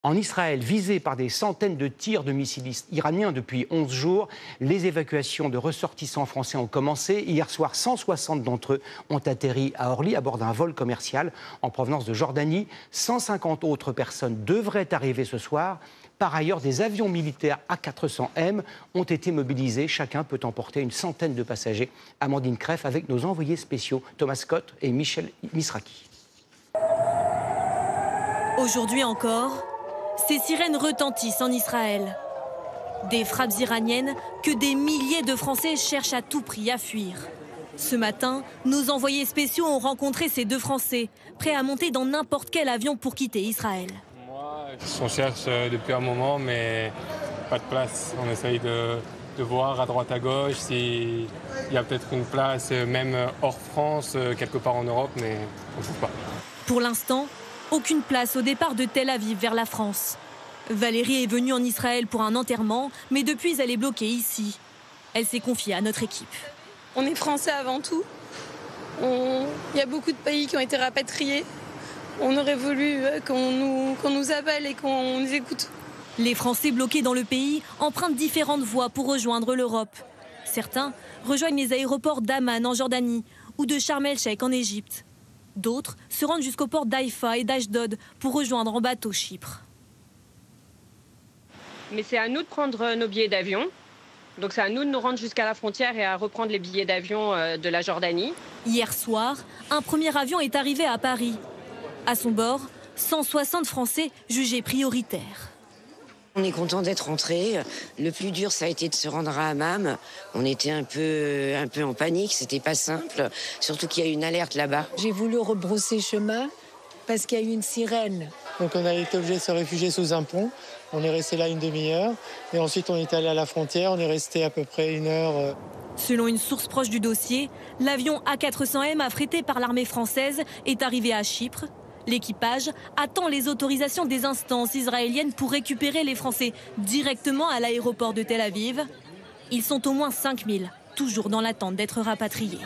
En Israël, visé par des centaines de tirs de missiles iraniens depuis 11 jours, les évacuations de ressortissants français ont commencé. Hier soir, 160 d'entre eux ont atterri à Orly à bord d'un vol commercial en provenance de Jordanie. 150 autres personnes devraient arriver ce soir. Par ailleurs, des avions militaires A400M ont été mobilisés. Chacun peut emporter une centaine de passagers. Amandine Kreff avec nos envoyés spéciaux Thomas Scott et Michel Misraki. Aujourd'hui encore, ces sirènes retentissent en Israël. Des frappes iraniennes que des milliers de Français cherchent à tout prix à fuir. Ce matin, nos envoyés spéciaux ont rencontré ces deux Français, prêts à monter dans n'importe quel avion pour quitter Israël. On cherche depuis un moment, mais pas de place. On essaye de voir à droite à gauche s'il y a peut-être une place, même hors France, quelque part en Europe, mais on ne trouve pas. Pour l'instant, aucune place au départ de Tel Aviv vers la France. Valérie est venue en Israël pour un enterrement, mais depuis elle est bloquée ici. Elle s'est confiée à notre équipe. On est français avant tout. Il y a beaucoup de pays qui ont été rapatriés. On aurait voulu qu'on nous appelle et qu'on nous écoute. Les Français bloqués dans le pays empruntent différentes voies pour rejoindre l'Europe. Certains rejoignent les aéroports d'Amman en Jordanie ou de Sharm el-Sheikh en Égypte. D'autres se rendent jusqu'au port d'Haïfa et d'Ashdod pour rejoindre en bateau Chypre. Mais c'est à nous de prendre nos billets d'avion. Donc c'est à nous de nous rendre jusqu'à la frontière et à reprendre les billets d'avion de la Jordanie. Hier soir, un premier avion est arrivé à Paris. À son bord, 160 Français jugés prioritaires. On est content d'être rentrés. Le plus dur, ça a été de se rendre à Hammam. On était un peu en panique, c'était pas simple. Surtout qu'il y a eu une alerte là-bas. J'ai voulu rebrousser chemin parce qu'il y a eu une sirène. Donc on a été obligé de se réfugier sous un pont. On est resté là une demi-heure. Et ensuite, on est allé à la frontière. On est resté à peu près une heure. Selon une source proche du dossier, l'avion A400M affrété par l'armée française est arrivé à Chypre. L'équipage attend les autorisations des instances israéliennes pour récupérer les Français directement à l'aéroport de Tel Aviv. Ils sont au moins 5000, toujours dans l'attente d'être rapatriés.